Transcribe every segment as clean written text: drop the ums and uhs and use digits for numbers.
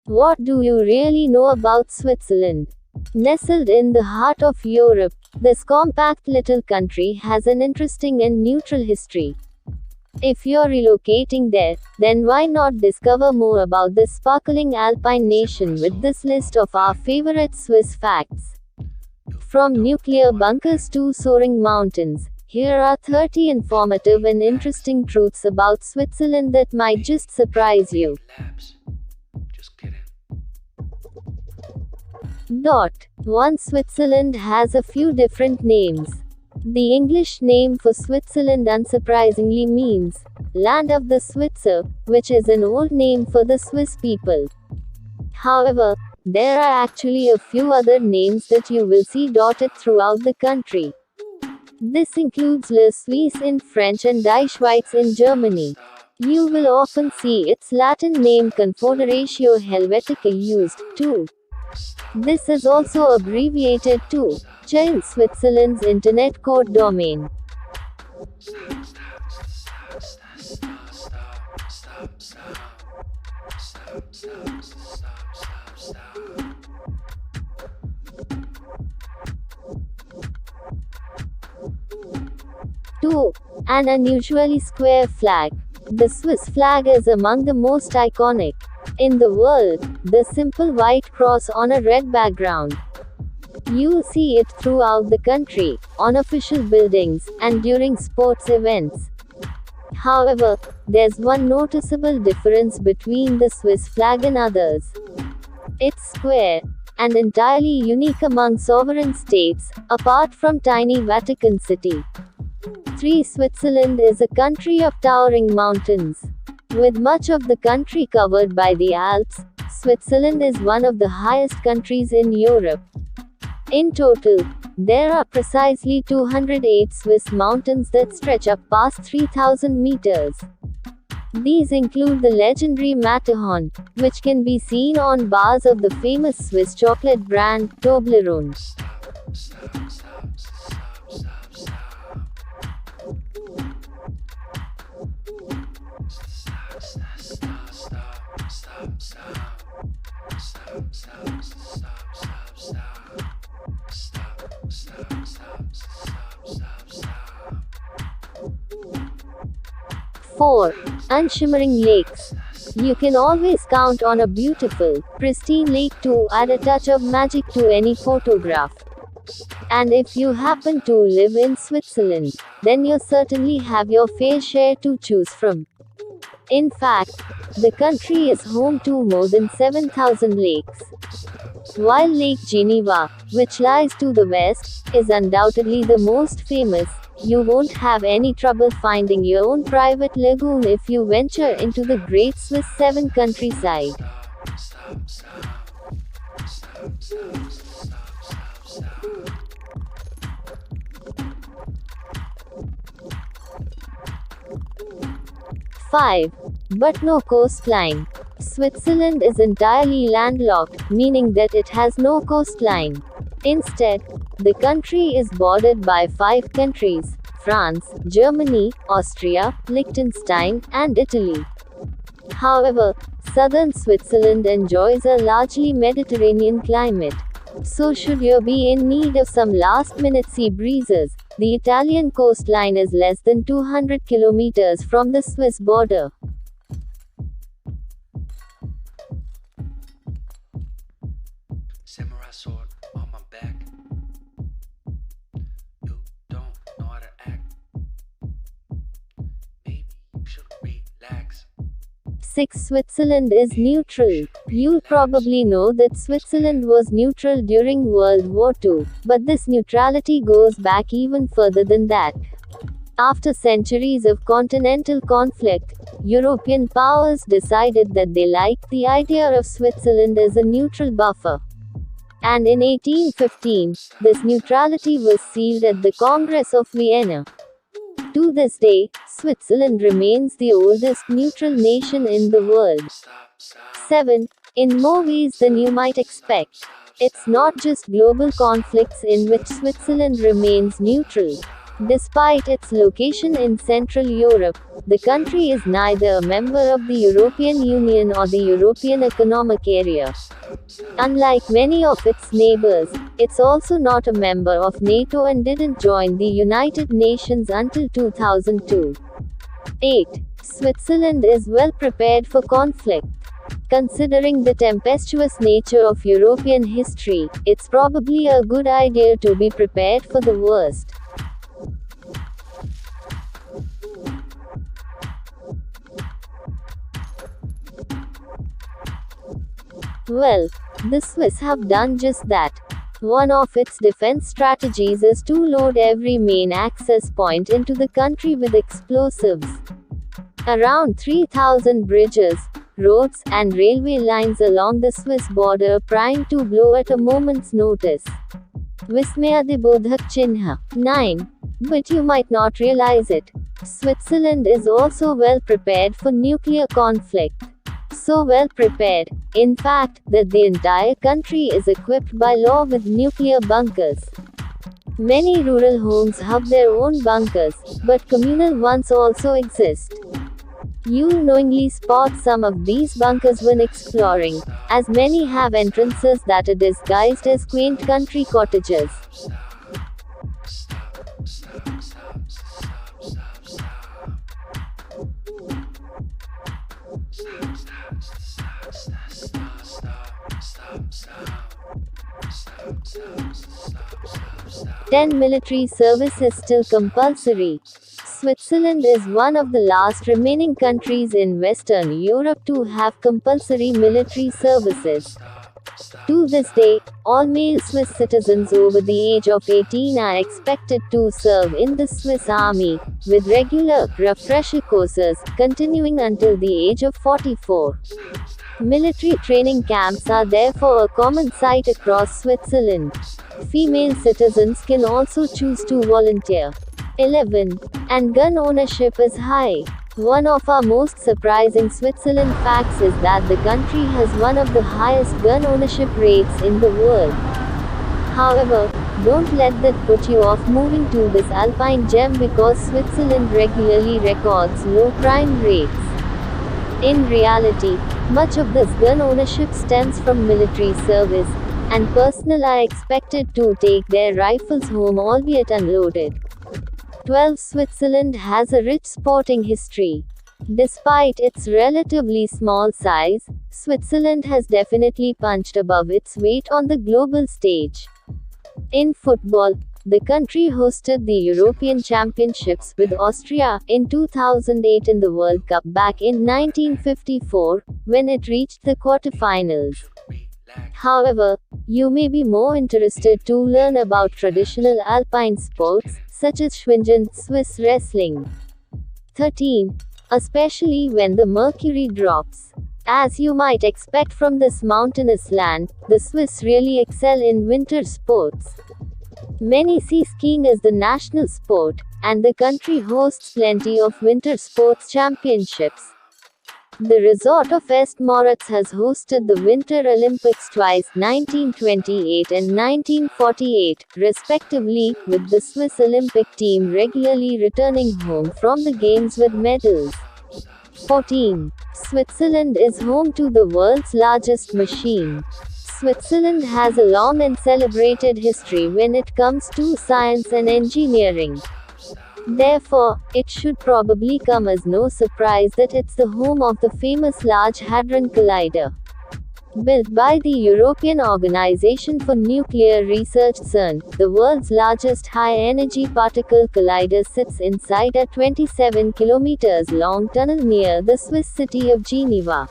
What do you really know about Switzerland? Nestled in the heart of Europe, this compact little country has an interesting and neutral history. If you're relocating there, then why not discover more about this sparkling alpine nation with this list of our favorite Swiss facts? From nuclear bunkers to soaring mountains, here are 30 informative and interesting truths about Switzerland that might just surprise you. Dot 1. Switzerland has a few different names. The English name for Switzerland unsurprisingly means land of the Switzer, which is an old name for the Swiss people. However, there are actually a few other names that you will see dotted throughout the country. This includes Le Suisse in French and Die Schweiz in Germany. You will often see its Latin name Confederatio Helvetica used, too. This is also abbreviated to CH in Switzerland's Internet Code domain. Two, an unusually square flag. The Swiss flag is among the most iconic in the world, the simple white cross on a red background. You'll see it throughout the country, on official buildings, and during sports events. However, there's one noticeable difference between the Swiss flag and others. It's square, and entirely unique among sovereign states, apart from tiny Vatican City. 3. Switzerland is a country of towering mountains. With much of the country covered by the Alps, Switzerland is one of the highest countries in Europe. In total, there are precisely 208 Swiss mountains that stretch up past 3,000 meters. These include the legendary Matterhorn, which can be seen on bars of the famous Swiss chocolate brand, Toblerone. Four, unshimmering lakes. You can always count on a beautiful, pristine lake to add a touch of magic to any photograph. And if you happen to live in Switzerland, then you certainly have your fair share to choose from. In fact, the country is home to more than 7,000 lakes. While Lake Geneva, which lies to the west, is undoubtedly the most famous, you won't have any trouble finding your own private lagoon if you venture into the great Swiss seven countryside. Five, but no coastline. Switzerland is entirely landlocked, meaning that it has no coastline. Instead, the country is bordered by 5 countries: France, Germany, Austria, Liechtenstein, and Italy. However, southern Switzerland enjoys a largely Mediterranean climate. So should you be in need of some last-minute sea breezes, the Italian coastline is less than 200 kilometers from the Swiss border. Samurai sword on my back. You don't know how to act. Maybe you should relax. 6. Switzerland is neutral. You'll probably know that Switzerland was neutral during World War II, but this neutrality goes back even further than that. After centuries of continental conflict, European powers decided that they liked the idea of Switzerland as a neutral buffer. And in 1815, this neutrality was sealed at the Congress of Vienna. To this day, Switzerland remains the oldest neutral nation in the world. 7. In more ways than you might expect. It's not just global conflicts in which Switzerland remains neutral. Despite its location in Central Europe, the country is neither a member of the European Union or the European Economic Area. Unlike many of its neighbors, it's also not a member of NATO and didn't join the United Nations until 2002. 8. Switzerland is well prepared for conflict. Considering the tempestuous nature of European history, it's probably a good idea to be prepared for the worst. Well, the Swiss have done just that. One of its defense strategies is to load every main access point into the country with explosives. Around 3,000 bridges, roads, and railway lines along the Swiss border are primed to blow at a moment's notice. Vismayadibodhak Chinha. 9. But you might not realize it. Switzerland is also well prepared for nuclear conflict. So well prepared, in fact, that the entire country is equipped by law with nuclear bunkers. Many rural homes have their own bunkers, but communal ones also exist. You'll knowingly spot some of these bunkers when exploring, as many have entrances that are disguised as quaint country cottages. Ten military service is still compulsory. Switzerland is one of the last remaining countries in Western Europe to have compulsory military services. To this day, all male Swiss citizens over the age of 18 are expected to serve in the Swiss Army, with regular refresher courses continuing until the age of 44. Military training camps are therefore a common sight across Switzerland. Female citizens can also choose to volunteer. 11. And gun ownership is high. One of our most surprising Switzerland facts is that the country has one of the highest gun ownership rates in the world. However, don't let that put you off moving to this alpine gem because Switzerland regularly records low crime rates. In reality, much of this gun ownership stems from military service, and personnel are expected to take their rifles home albeit unloaded. 12. Switzerland has a rich sporting history. Despite its relatively small size, Switzerland has definitely punched above its weight on the global stage. In football, the country hosted the European Championships with Austria in 2008 in the World Cup back in 1954, when it reached the quarterfinals. However, you may be more interested to learn about traditional alpine sports, such as Schwingen, Swiss wrestling. 13. Especially when the mercury drops. As you might expect from this mountainous land, the Swiss really excel in winter sports. Many see skiing as the national sport, and the country hosts plenty of winter sports championships. The resort of Est Moritz has hosted the Winter Olympics twice, 1928 and 1948, respectively, with the Swiss Olympic team regularly returning home from the Games with medals. 14. Switzerland is home to the world's largest machine. Switzerland has a long and celebrated history when it comes to science and engineering. Therefore, it should probably come as no surprise that it's the home of the famous Large Hadron Collider. Built by the European Organization for Nuclear Research (CERN), the world's largest high-energy particle collider sits inside a 27 km long tunnel near the Swiss city of Geneva.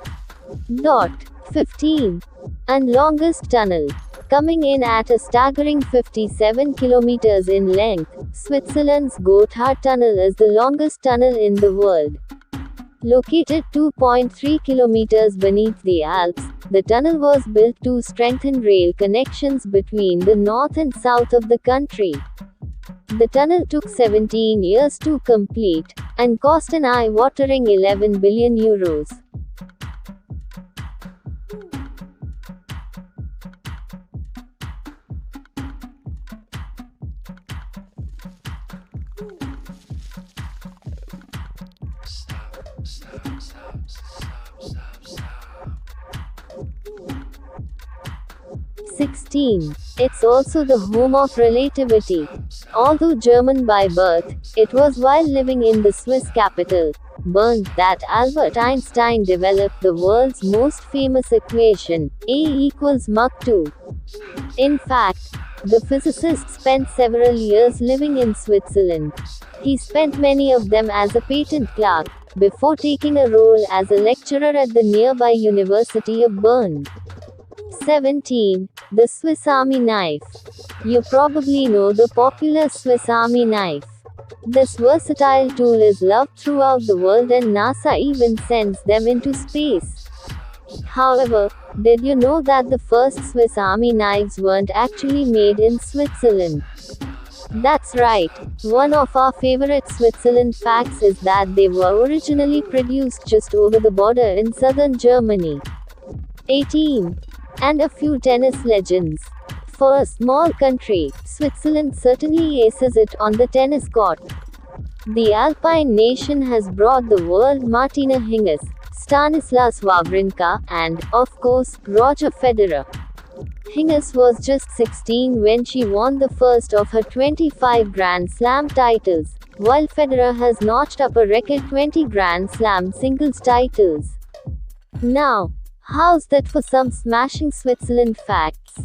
15. And longest tunnel. Coming in at a staggering 57 km in length, Switzerland's Gotthard Tunnel is the longest tunnel in the world. Located 2.3 km beneath the Alps, the tunnel was built to strengthen rail connections between the north and south of the country. The tunnel took 17 years to complete, and cost an eye-watering €11 billion. 16. It's also the home of relativity. Although German by birth, it was while living in the Swiss capital, Bern, that Albert Einstein developed the world's most famous equation, A equals Mach 2. In fact, the physicist spent several years living in Switzerland. He spent many of them as a patent clerk, before taking a role as a lecturer at the nearby University of Bern. 17. The Swiss Army knife. You probably know the popular Swiss Army knife. This versatile tool is loved throughout the world and NASA even sends them into space. However, did you know that the first Swiss Army knives weren't actually made in Switzerland? That's right. One of our favorite Switzerland facts is that they were originally produced just over the border in southern Germany. 18. And a few tennis legends. For a small country, Switzerland certainly aces it on the tennis court. The Alpine nation has brought the world Martina Hingis, Stanislas Wawrinka, and, of course, Roger Federer. Hingis was just 16 when she won the first of her 25 Grand Slam titles, while Federer has notched up a record 20 Grand Slam singles titles. Now, how's that for some smashing Switzerland facts?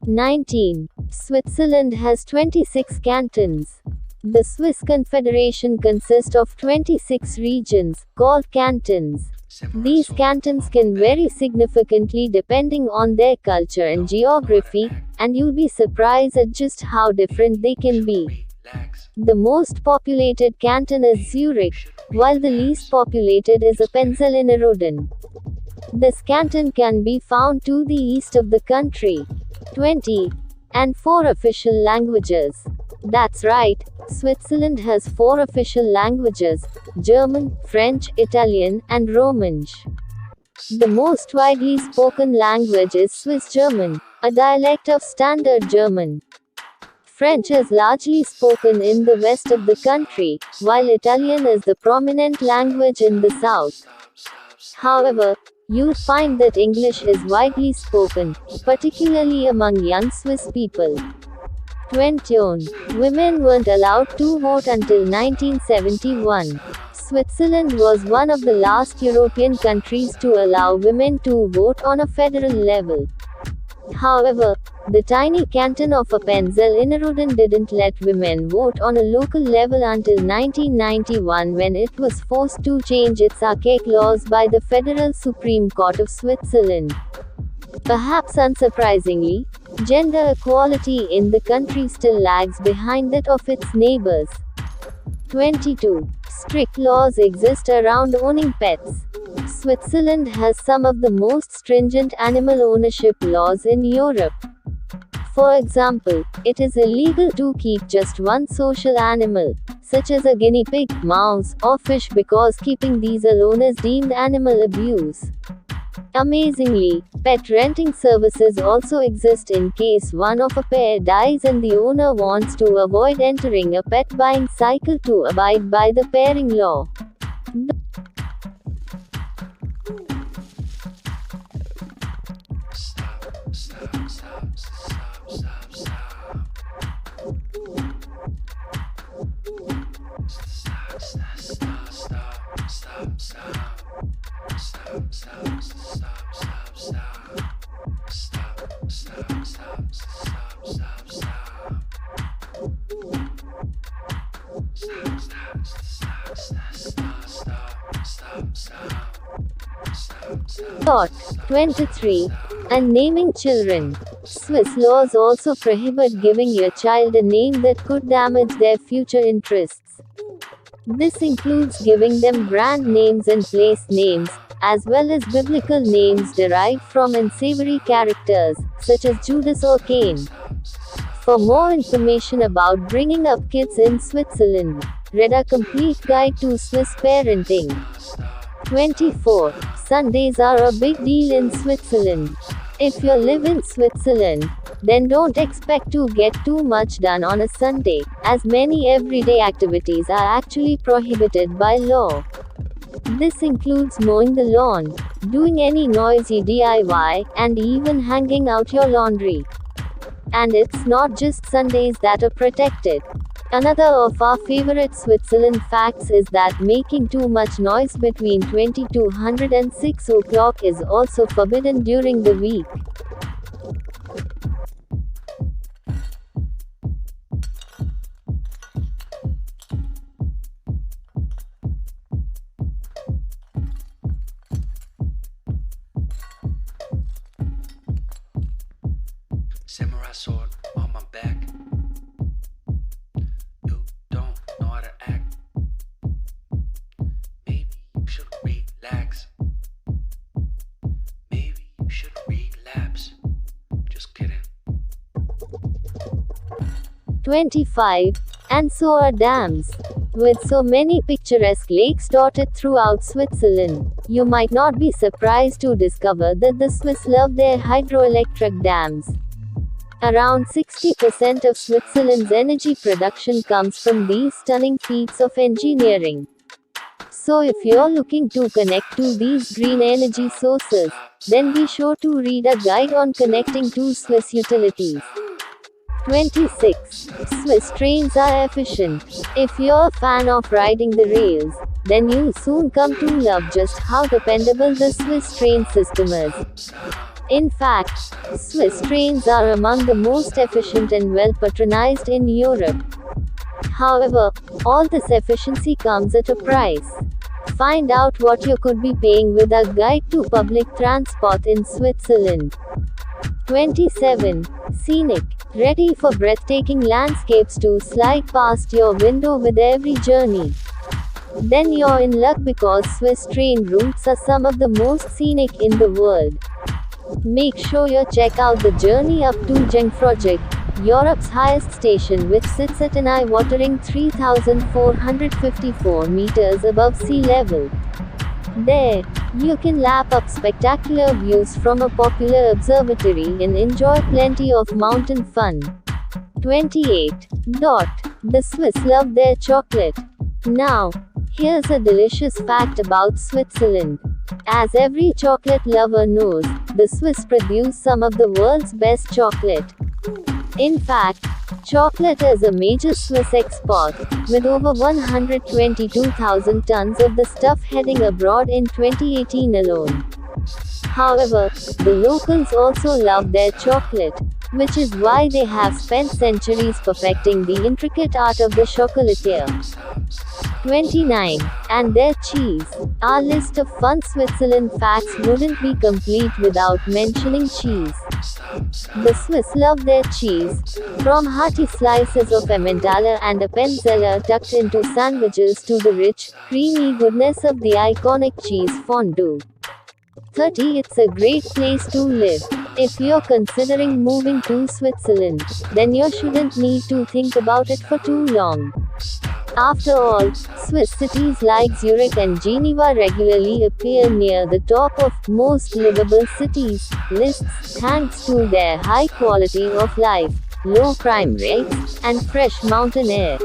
19. Switzerland has 26 cantons. The Swiss Confederation consists of 26 regions, called cantons. These cantons can vary significantly depending on their culture and geography, and you'll be surprised at just how different they can be. The most populated canton is Zurich, while the least populated is Appenzell Innerrhoden. This canton can be found to the east of the country. 20. And 4 official languages. That's right, Switzerland has 4 official languages: German, French, Italian, and Romansh. The most widely spoken language is Swiss German, a dialect of Standard German. French is largely spoken in the west of the country, while Italian is the prominent language in the south. However, you'll find that English is widely spoken, particularly among young Swiss people. 20. Women weren't allowed to vote until 1971. Switzerland was one of the last European countries to allow women to vote on a federal level. However, the tiny canton of Appenzell Innerrhoden didn't let women vote on a local level until 1991, when it was forced to change its archaic laws by the Federal Supreme Court of Switzerland. Perhaps unsurprisingly, gender equality in the country still lags behind that of its neighbors. 22. Strict laws exist around owning pets. Switzerland has some of the most stringent animal ownership laws in Europe. For example, it is illegal to keep just one social animal, such as a guinea pig, mouse, or fish, because keeping these alone is deemed animal abuse. Amazingly, pet renting services also exist in case one of a pair dies and the owner wants to avoid entering a pet buying cycle to abide by the pairing law. Thought. 23. And naming children. Swiss laws also prohibit giving your child a name that could damage their future interests. This includes giving them brand names and place names, as well as biblical names derived from unsavory characters, such as Judas or Cain. For more information about bringing up kids in Switzerland, read a complete guide to Swiss parenting. 24. Sundays are a big deal in Switzerland. If you live in Switzerland, then don't expect to get too much done on a Sunday, as many everyday activities are actually prohibited by law. This includes mowing the lawn, doing any noisy DIY, and even hanging out your laundry. And it's not just Sundays that are protected. Another of our favorite Switzerland facts is that making too much noise between 2200 and 6 o'clock is also forbidden during the week. Samurai sword on my back. You don't know how to act. Maybe you should relax. Maybe you should relapse. Just kidding. 25. And so are dams. With so many picturesque lakes dotted throughout Switzerland, you might not be surprised to discover that the Swiss love their hydroelectric dams. Around 60% of Switzerland's energy production comes from these stunning feats of engineering. So if you're looking to connect to these green energy sources, then be sure to read a guide on connecting to Swiss utilities. 26. Swiss trains are efficient. If you're a fan of riding the rails, then you'll soon come to love just how dependable the Swiss train system is. In fact, Swiss trains are among the most efficient and well patronized in Europe. However, all this efficiency comes at a price. Find out what you could be paying with a guide to public transport in Switzerland. 27. Scenic. Ready for breathtaking landscapes to slide past your window with every journey. Then you're in luck because Swiss train routes are some of the most scenic in the world. Make sure you check out the journey up to Jungfraujoch, Europe's highest station, which sits at an eye-watering 3,454 meters above sea level. There, you can lap up spectacular views from a popular observatory and enjoy plenty of mountain fun. 28. The Swiss love their chocolate. Now, here's a delicious fact about Switzerland. As every chocolate lover knows, the Swiss produce some of the world's best chocolate. In fact, chocolate is a major Swiss export, with over 122,000 tons of the stuff heading abroad in 2018 alone. However, the locals also love their chocolate, which is why they have spent centuries perfecting the intricate art of the chocolatier. 29. And their cheese. Our list of fun Switzerland facts wouldn't be complete without mentioning cheese. The Swiss love their cheese, from hearty slices of Emmentaler and Appenzeller tucked into sandwiches to the rich, creamy goodness of the iconic cheese fondue. 30. It's a great place to live. If you're considering moving to Switzerland, then you shouldn't need to think about it for too long. After all, Swiss cities like Zurich and Geneva regularly appear near the top of most livable cities lists thanks to their high quality of life, low crime rates, and fresh mountain air.